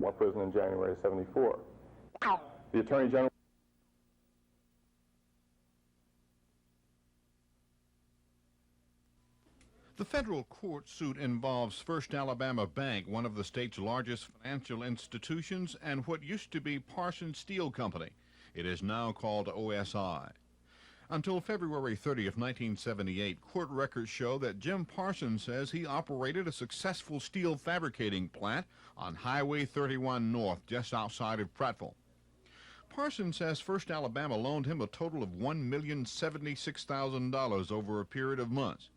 Alabama prison in January of '74. The Attorney General. The federal court suit involves First Alabama Bank, one of the state's largest financial institutions, and what used to be Parsons Steel Company. It is now called OSI. Until February 30th, 1978, court records show that Jim Parsons says he operated a successful steel fabricating plant on Highway 31 North, just outside of Prattville. Parsons says First Alabama loaned him a total of $1,076,000 over a period of months.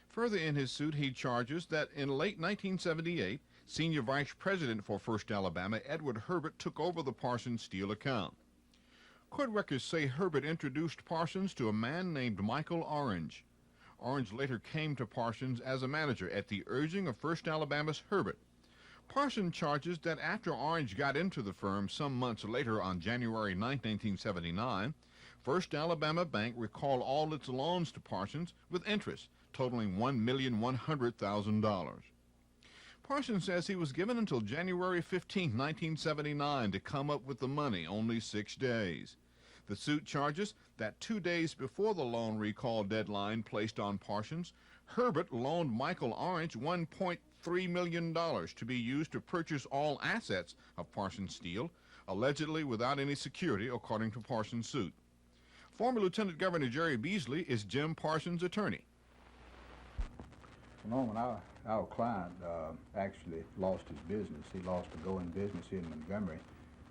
Further in his suit, he charges that in late 1978, Senior Vice President for First Alabama, Edward Herbert, took over the Parsons Steel account. Court records say Herbert introduced Parsons to a man named Michael Orange. Orange later came to Parsons as a manager at the urging of First Alabama's Herbert. Parsons charges that after Orange got into the firm some months later on January 9, 1979, First Alabama Bank recalled all its loans to Parsons with interest, totaling $1,100,000. Parsons says he was given until January 15, 1979 to come up with the money, only 6 days. The suit charges that 2 days before the loan recall deadline placed on Parsons, Herbert loaned Michael Orange $1.3 million to be used to purchase all assets of Parsons Steel, allegedly without any security, according to Parsons' suit. Former Lieutenant Governor Jerry Beasley is Jim Parsons' attorney. Norman, our client actually lost his business. He lost a going business here in Montgomery.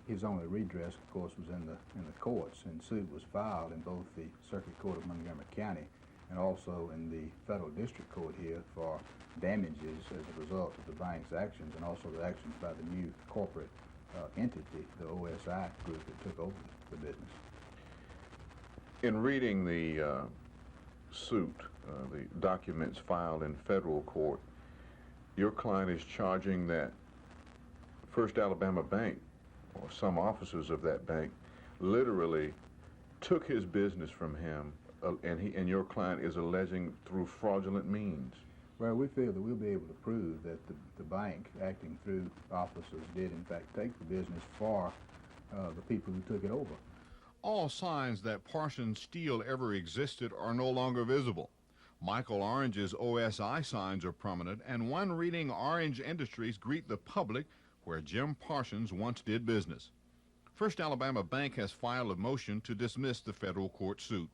His only redress, of course, was in the courts, and suit was filed in both the Circuit Court of Montgomery County and also in the Federal District Court here for damages as a result of the bank's actions and also the actions by the new corporate entity, the OSI group that took over the business. In reading the suit, the documents filed in federal court, your client is charging that First Alabama Bank, or some officers of that bank, literally took his business from him, and your client is alleging through fraudulent means. Well, we feel that we'll be able to prove that the bank, acting through officers, did in fact take the business for the people who took it over. All signs that Parsons Steel ever existed are no longer visible. Michael Orange's OSI signs are prominent, and one reading Orange Industries greet the public where Jim Parsons once did business. First Alabama Bank has filed a motion to dismiss the federal court suit.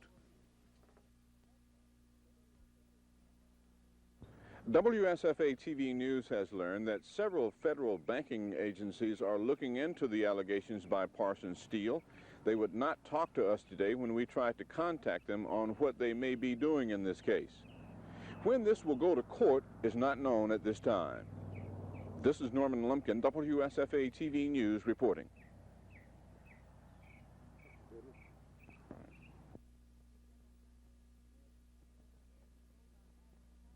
WSFA TV News has learned that several federal banking agencies are looking into the allegations by Parsons Steel. They would not talk to us today when we tried to contact them on what they may be doing in this case. When this will go to court is not known at this time. This is Norman Lumpkin, WSFA TV News reporting.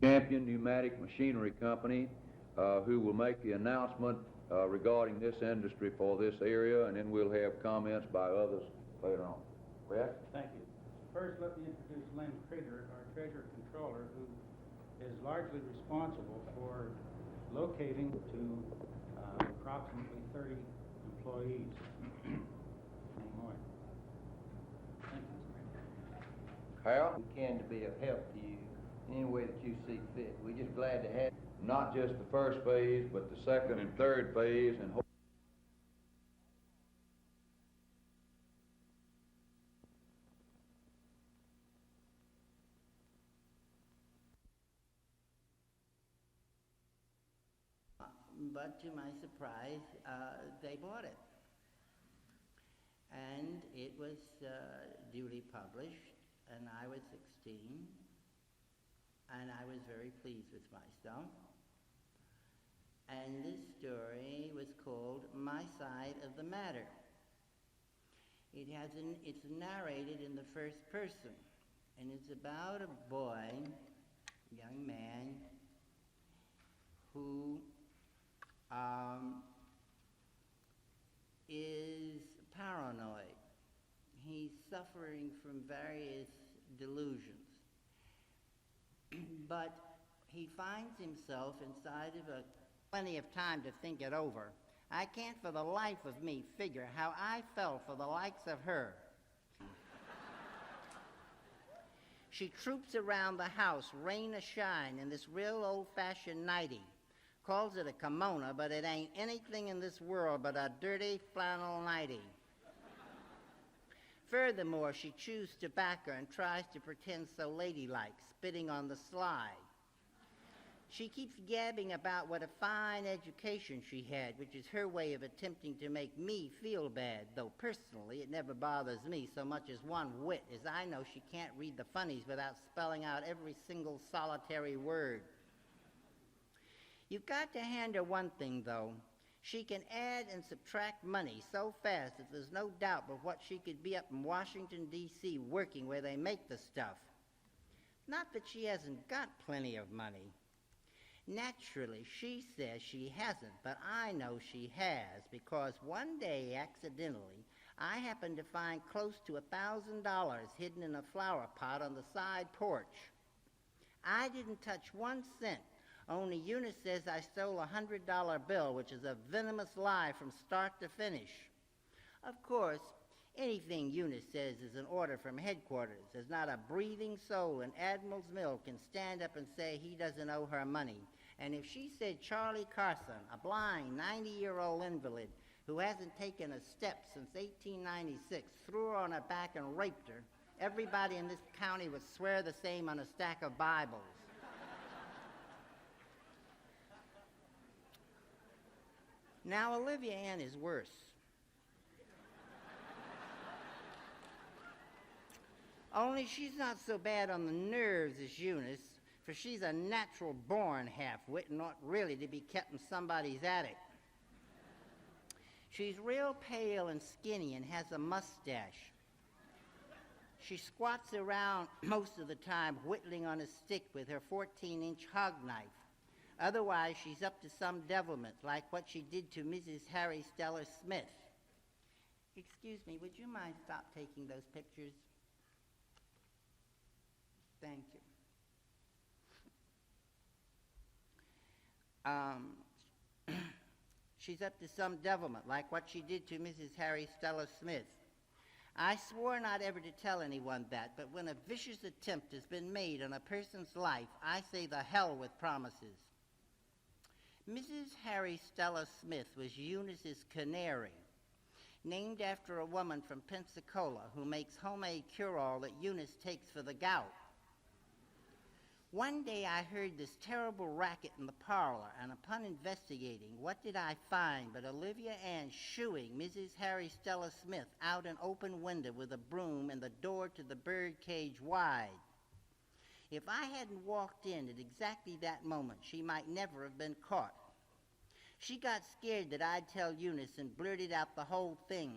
Champion Pneumatic Machinery Company, who will make the announcement regarding this industry for this area, and then we'll have comments by others later on. Brett? Thank you. First, let me introduce Lynn Crater, our Treasurer Controller, who is largely responsible for locating to approximately 30 employees. More. Thank you. Hal? We can to be of help to you in any way that you see fit. We're just glad to have Not just the first phase, but the second and third phase, and but to my surprise, they bought it. And it was duly published, and I was 16, and I was very pleased with myself. And this story was called My Side of the Matter. It's narrated in the first person, and it's about a boy, young man, who is paranoid. He's suffering from various delusions. But he finds himself inside of plenty of time to think it over. I can't for the life of me figure how I fell for the likes of her. She troops around the house, rain or shine, in this real old-fashioned nightie. Calls it a kimono, but it ain't anything in this world but a dirty flannel nightie. Furthermore, she chews tobacco and tries to pretend so ladylike, spitting on the sly. She keeps gabbing about what a fine education she had, which is her way of attempting to make me feel bad, though personally it never bothers me so much as one whit, as I know she can't read the funnies without spelling out every single solitary word. You've got to hand her one thing, though. She can add and subtract money so fast that there's no doubt but what she could be up in Washington, D.C. working where they make the stuff. Not that she hasn't got plenty of money. Naturally, she says she hasn't, but I know she has, because one day, accidentally, I happened to find close to $1,000 hidden in a flower pot on the side porch. I didn't touch 1 cent, only Eunice says I stole a $100 bill, which is a venomous lie from start to finish. Of course, anything Eunice says is an order from headquarters, as not a breathing soul in Admiral's Mill can stand up and say he doesn't owe her money. And if she said Charlie Carson, a blind 90-year-old invalid who hasn't taken a step since 1896, threw her on her back and raped her, everybody in this county would swear the same on a stack of Bibles. Now, Olivia Ann is worse. Only she's not so bad on the nerves as Eunice, for she's a natural-born half-wit and ought really to be kept in somebody's attic. She's real pale and skinny and has a mustache. She squats around most of the time whittling on a stick with her 14-inch hog knife. Otherwise, she's up to some devilment, like what she did to Mrs. Harry Stellar Smith. Excuse me, would you mind stop taking those pictures? Thank you. She's up to some devilment, like what she did to Mrs. Harry Stellar Smith. I swore not ever to tell anyone that, but when a vicious attempt has been made on a person's life, I say the hell with promises. Mrs. Harry Stellar Smith was Eunice's canary, named after a woman from Pensacola who makes homemade cure-all that Eunice takes for the gout. One day I heard this terrible racket in the parlor, and upon investigating, what did I find but Olivia Ann shooing Mrs. Harry Stellar Smith out an open window with a broom and the door to the bird cage wide. If I hadn't walked in at exactly that moment, she might never have been caught. She got scared that I'd tell Eunice and blurted out the whole thing,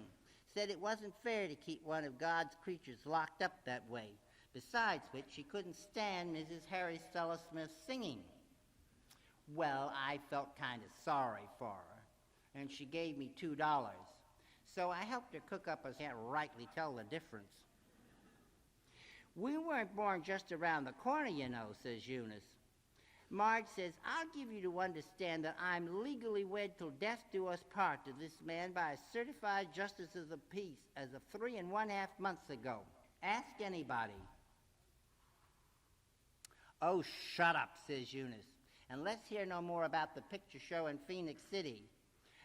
said it wasn't fair to keep one of God's creatures locked up that way. Besides which, she couldn't stand Mrs. Harry Stellar Smith singing. Well, I felt kind of sorry for her, and she gave me $2. So I helped her cook up a can't rightly tell the difference. We weren't born just around the corner, you know, says Eunice. Marge says, I'll give you to understand that I'm legally wed till death do us part to this man by a certified justice of the peace as of 3½ months ago. Ask anybody. Oh, shut up, says Eunice, and let's hear no more about the picture show in Phoenix City.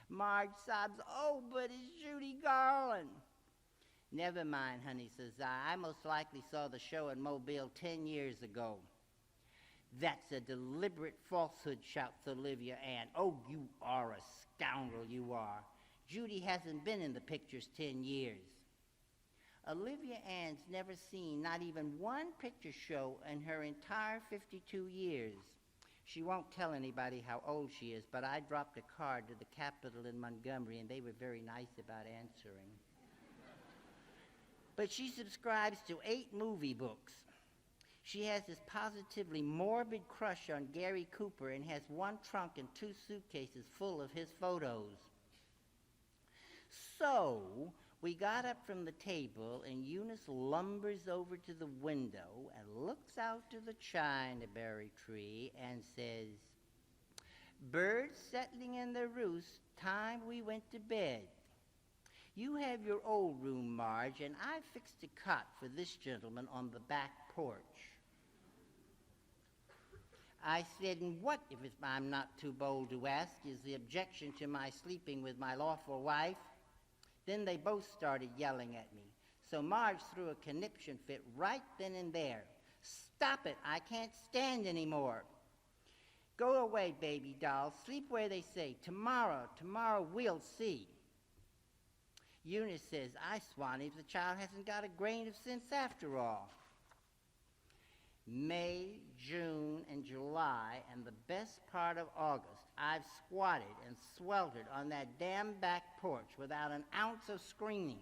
Marge sobs, oh, but it's Judy Garland. Never mind, honey, says I most likely saw the show in Mobile 10 years ago. That's a deliberate falsehood, shouts Olivia Ann. Oh, you are a scoundrel, you are. Judy hasn't been in the pictures 10 years. Olivia Ann's never seen not even one picture show in her entire 52 years. She won't tell anybody how old she is, but I dropped a card to the Capitol in Montgomery, and they were very nice about answering. But she subscribes to 8 movie books. She has this positively morbid crush on Gary Cooper and has 1 trunk and 2 suitcases full of his photos. So we got up from the table, and Eunice lumbers over to the window and looks out to the chinaberry tree and says, Birds settling in their roost, time we went to bed. You have your old room, Marge, and I fixed a cot for this gentleman on the back porch. I said, and what, if I'm not too bold to ask, is the objection to my sleeping with my lawful wife? Then they both started yelling at me. So Marge threw a conniption fit right then and there. Stop it, I can't stand anymore. Go away, baby doll, sleep where they say. Tomorrow we'll see. Eunice says, I swan if the child hasn't got a grain of sense after all. May, June, and July, and the best part of August, I've squatted and sweltered on that damn back porch without an ounce of screaming.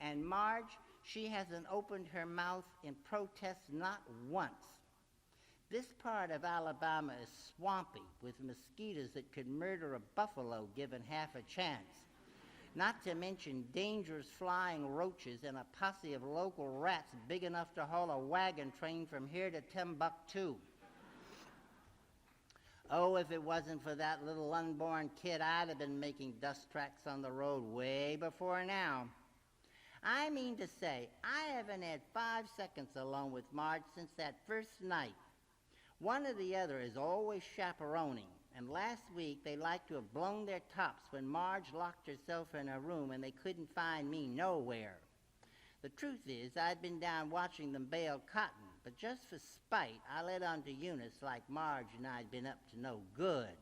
And Marge, she hasn't opened her mouth in protest not once. This part of Alabama is swampy with mosquitoes that could murder a buffalo given half a chance. Not to mention dangerous flying roaches and a posse of local rats big enough to haul a wagon train from here to Timbuktu. Oh, if it wasn't for that little unborn kid, I'd have been making dust tracks on the road way before now. I mean to say, I haven't had 5 seconds alone with Marge since that first night. One or the other is always chaperoning. And last week, they like to have blown their tops when Marge locked herself in her room and they couldn't find me nowhere. The truth is, I'd been down watching them bale cotton, but just for spite, I let on to Eunice like Marge and I'd been up to no good.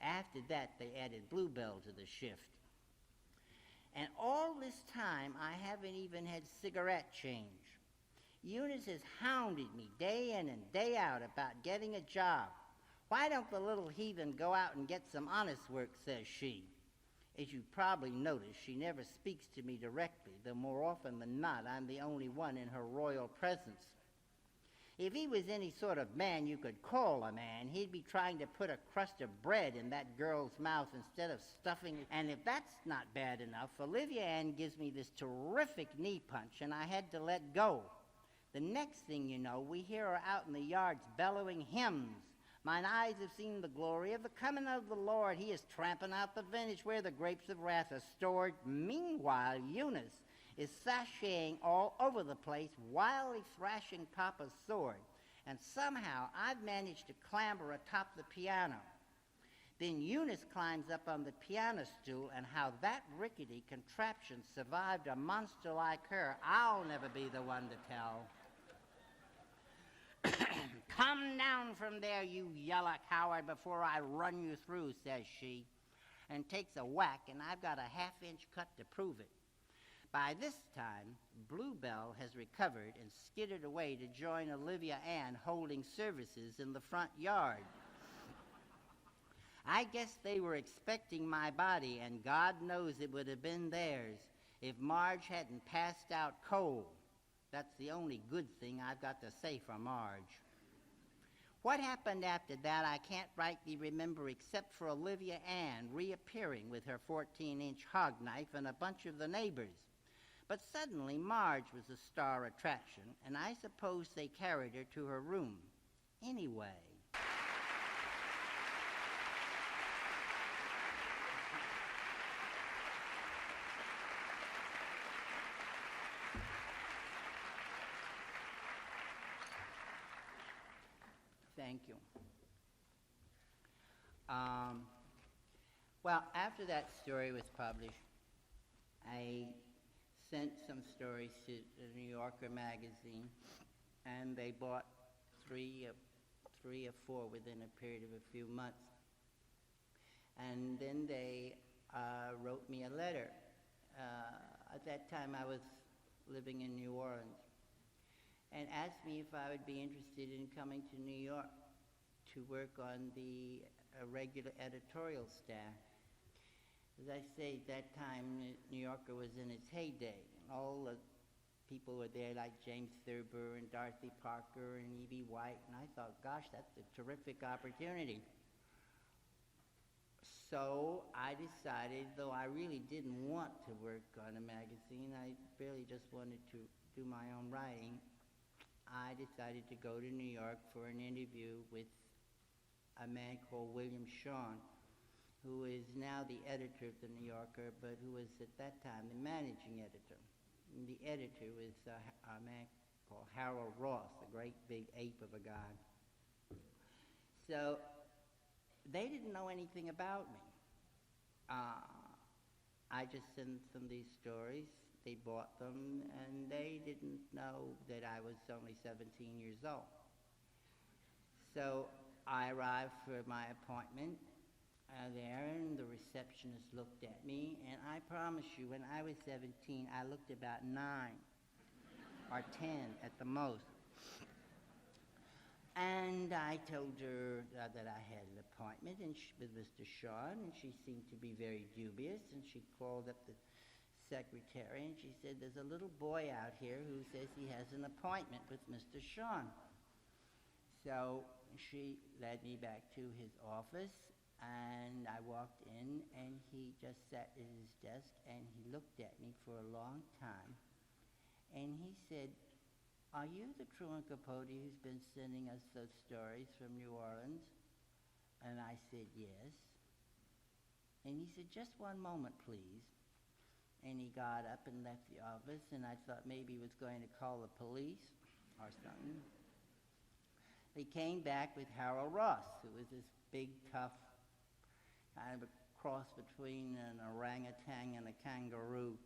After that, they added Bluebell to the shift. And all this time, I haven't even had cigarette change. Eunice has hounded me day in and day out about getting a job. Why don't the little heathen go out and get some honest work, says she. As you probably noticed, she never speaks to me directly, though more often than not, I'm the only one in her royal presence. If he was any sort of man you could call a man, he'd be trying to put a crust of bread in that girl's mouth instead of stuffing it. And if that's not bad enough, Olivia Ann gives me this terrific knee punch, and I had to let go. The next thing you know, we hear her out in the yards bellowing hymns. Mine eyes have seen the glory of the coming of the Lord. He is tramping out the vintage where the grapes of wrath are stored. Meanwhile, Eunice is sashaying all over the place, wildly thrashing Papa's sword. And somehow I've managed to clamber atop the piano. Then Eunice climbs up on the piano stool, and how that rickety contraption survived a monster like her, I'll never be the one to tell. Come down from there, you yellow coward, before I run you through, says she, and takes a whack, and I've got a half-inch cut to prove it. By this time, Bluebell has recovered and skidded away to join Olivia Ann holding services in the front yard. I guess they were expecting my body, and God knows it would have been theirs if Marge hadn't passed out cold. That's the only good thing I've got to say for Marge. What happened after that I can't rightly remember, except for Olivia Ann reappearing with her 14-inch hog knife and a bunch of the neighbors. But suddenly Marge was a star attraction, and I suppose they carried her to her room. Anyway. Thank you. Well, after that story was published, I sent some stories to the New Yorker magazine, and they bought three or four within a period of a few months. And then they wrote me a letter. At that time, I was living in New Orleans, and asked me if I would be interested in coming to New York to work on the regular editorial staff. As I say, at that time, New Yorker was in its heyday. All the people were there, like James Thurber and Dorothy Parker and E.B. White, and I thought, gosh, that's a terrific opportunity. So I decided, though I really didn't want to work on a magazine, I really just wanted to do my own writing, I decided to go to New York for an interview with a man called William Shawn, who is now the editor of the New Yorker, but who was at that time the managing editor. And the editor was a man called Harold Ross, a great big ape of a guy. So they didn't know anything about me. I just sent them these stories. They bought them, and they didn't know that I was only 17 years old. So I arrived for my appointment there, and the receptionist looked at me, and I promise you, when I was 17, I looked about 9 or 10 at the most. And I told her that I had an appointment with Mr. Shawn, and she seemed to be very dubious, and she called up the secretary, and she said, "There's a little boy out here who says he has an appointment with Mr. Shawn." So she led me back to his office, and I walked in, and he just sat at his desk, and he looked at me for a long time, and he said, "Are you the Truman Capote who's been sending us those stories from New Orleans?" And I said, "Yes." And he said, "Just one moment, please." And he got up and left the office, and I thought maybe he was going to call the police or something. He came back with Harold Ross, who was this big, tough, kind of a cross between an orangutan and a kangaroo.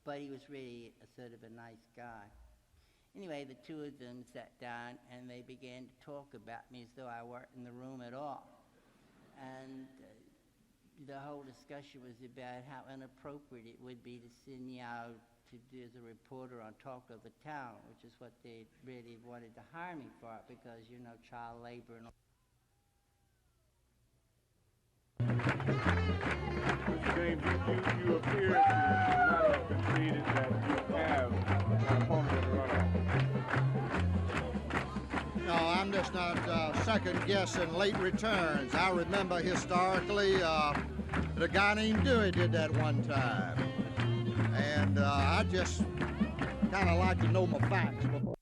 But he was really a sort of a nice guy. Anyway, the two of them sat down, and they began to talk about me as though I weren't in the room at all. And the whole discussion was about how inappropriate it would be to send me out to do as a reporter on Talk of the Town, which is what they really wanted to hire me for, because, you know, child labor and all. Mr. James, you appear to not have conceded that you have an opponent in the runoff. No, I'm just not second-guessing late returns. I remember historically that a guy named Dewey did that one time. And I just kind of like to know my facts before